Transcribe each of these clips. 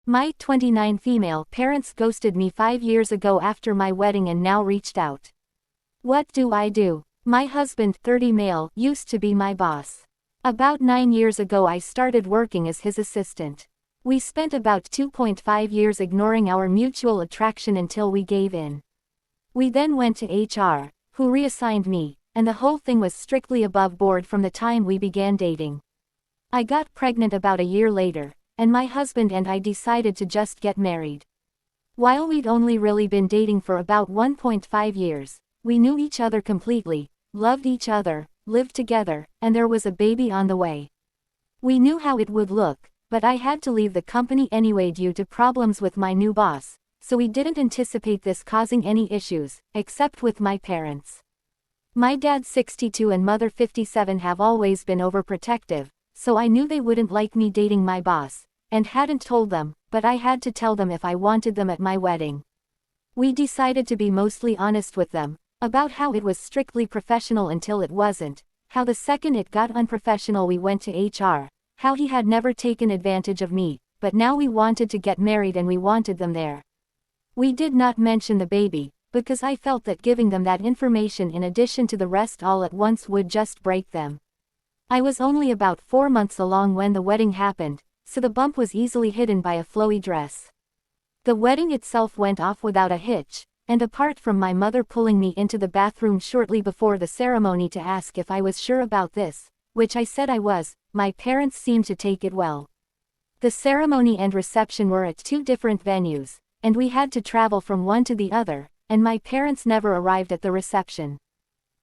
My 29 female parents ghosted me 5 years ago after my wedding and now reached out. What do I do? My husband, 30 male, used to be my boss. About 9 years ago I started working as his assistant. We spent about 2.5 years ignoring our mutual attraction until we gave in. We then went to HR, who reassigned me, and the whole thing was strictly above board from the time we began dating. I got pregnant about a year later, and my husband and I decided to just get married. While we'd only really been dating for about 1.5 years, we knew each other completely, loved each other, lived together, and there was a baby on the way. We knew how it would look, but I had to leave the company anyway due to problems with my new boss, so we didn't anticipate this causing any issues, except with my parents. My dad 62 and mother 57 have always been overprotective, so I knew they wouldn't like me dating my boss, and hadn't told them, but I had to tell them if I wanted them at my wedding. We decided to be mostly honest with them, about how it was strictly professional until it wasn't, how the second it got unprofessional we went to HR, how he had never taken advantage of me, but now we wanted to get married and we wanted them there. We did not mention the baby, because I felt that giving them that information in addition to the rest all at once would just break them. I was only about 4 months along when the wedding happened, so the bump was easily hidden by a flowy dress. The wedding itself went off without a hitch, and apart from my mother pulling me into the bathroom shortly before the ceremony to ask if I was sure about this, which I said I was, my parents seemed to take it well. The ceremony and reception were at 2 different venues, and we had to travel from one to the other, and my parents never arrived at the reception.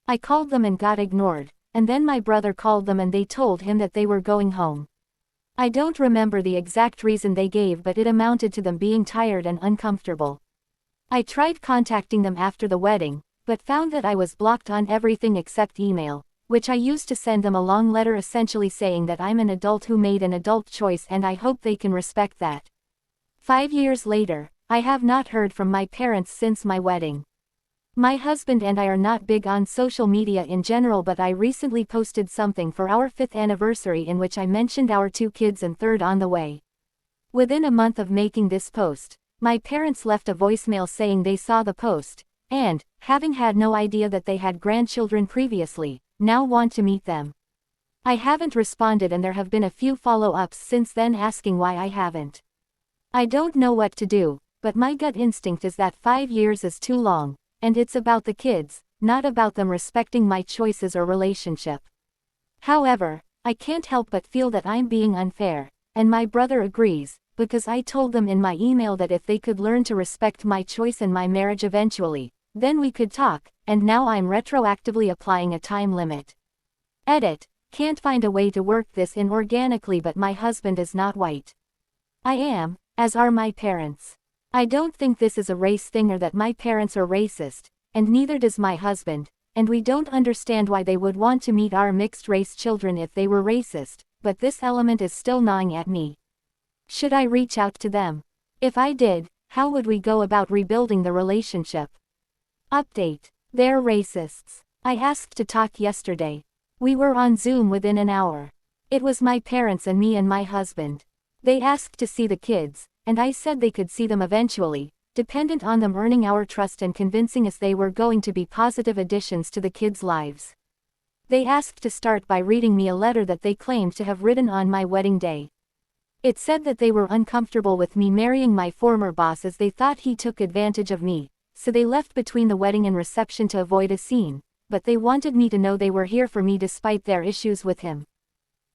I called them and got ignored, and then my brother called them and they told him that they were going home. I don't remember the exact reason they gave, but it amounted to them being tired and uncomfortable. I tried contacting them after the wedding, but found that I was blocked on everything except email, which I used to send them a long letter essentially saying that I'm an adult who made an adult choice and I hope they can respect that. 5 years later, I have not heard from my parents since my wedding. My husband and I are not big on social media in general, but I recently posted something for our 5th anniversary in which I mentioned our 2 kids and 3rd on the way. Within a month of making this post, my parents left a voicemail saying they saw the post, and, having had no idea that they had grandchildren previously, now want to meet them. I haven't responded and there have been a few follow-ups since then asking why I haven't. I don't know what to do, but my gut instinct is that 5 years is too long. And it's about the kids, not about them respecting my choices or relationship. However, I can't help but feel that I'm being unfair, and my brother agrees, because I told them in my email that if they could learn to respect my choice and my marriage eventually, then we could talk, and now I'm retroactively applying a time limit. Edit, can't find a way to work this in organically, but my husband is not white. I am, as are my parents. I don't think this is a race thing or that my parents are racist, and neither does my husband, and we don't understand why they would want to meet our mixed-race children if they were racist, but this element is still gnawing at me. Should I reach out to them? If I did, how would we go about rebuilding the relationship? Update. They're racists. I asked to talk yesterday. We were on Zoom within an hour. It was my parents and me and my husband. They asked to see the kids, and I said they could see them eventually, dependent on them earning our trust and convincing us they were going to be positive additions to the kids' lives. They asked to start by reading me a letter that they claimed to have written on my wedding day. It said that they were uncomfortable with me marrying my former boss as they thought he took advantage of me, so they left between the wedding and reception to avoid a scene, but they wanted me to know they were here for me despite their issues with him.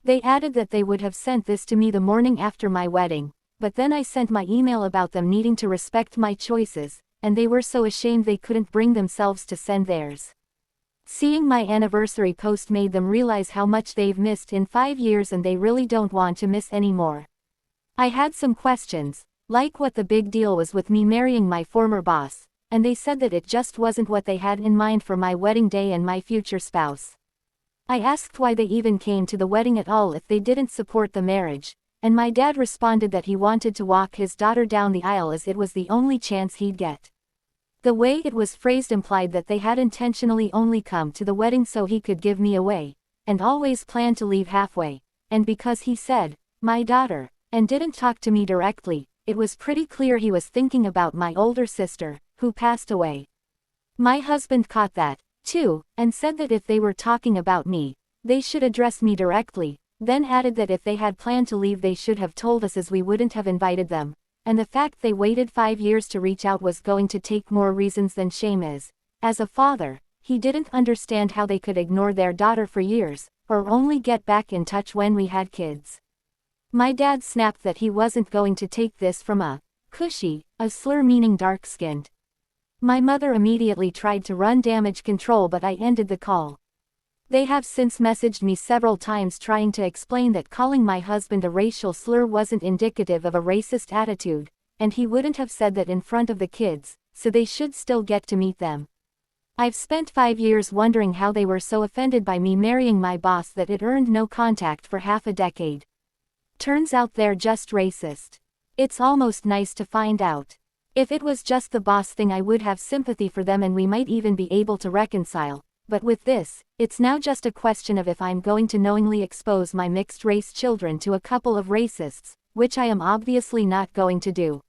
They added that they would have sent this to me the morning after my wedding, but then I sent my email about them needing to respect my choices, and they were so ashamed they couldn't bring themselves to send theirs. Seeing my anniversary post made them realize how much they've missed in 5 years and they really don't want to miss any more. I had some questions, like what the big deal was with me marrying my former boss, and they said that it just wasn't what they had in mind for my wedding day and my future spouse. I asked why they even came to the wedding at all if they didn't support the marriage, and my dad responded that he wanted to walk his daughter down the aisle as it was the only chance he'd get. The way it was phrased implied that they had intentionally only come to the wedding so he could give me away, and always planned to leave halfway, and because he said, "my daughter," and didn't talk to me directly, it was pretty clear he was thinking about my older sister, who passed away. My husband caught that, too, and said that if they were talking about me, they should address me directly, then added that if they had planned to leave they should have told us as we wouldn't have invited them, and the fact they waited 5 years to reach out was going to take more reasons than shame is. As a father, he didn't understand how they could ignore their daughter for years, or only get back in touch when we had kids. My dad snapped that he wasn't going to take this from a cushy, a slur meaning dark-skinned. My mother immediately tried to run damage control, but I ended the call. They have since messaged me several times trying to explain that calling my husband a racial slur wasn't indicative of a racist attitude, and he wouldn't have said that in front of the kids, so they should still get to meet them. I've spent 5 years wondering how they were so offended by me marrying my boss that it earned no contact for half a decade. Turns out they're just racist. It's almost nice to find out. If it was just the boss thing I would have sympathy for them and we might even be able to reconcile, but with this, it's now just a question of if I'm going to knowingly expose my mixed-race children to a couple of racists, which I am obviously not going to do.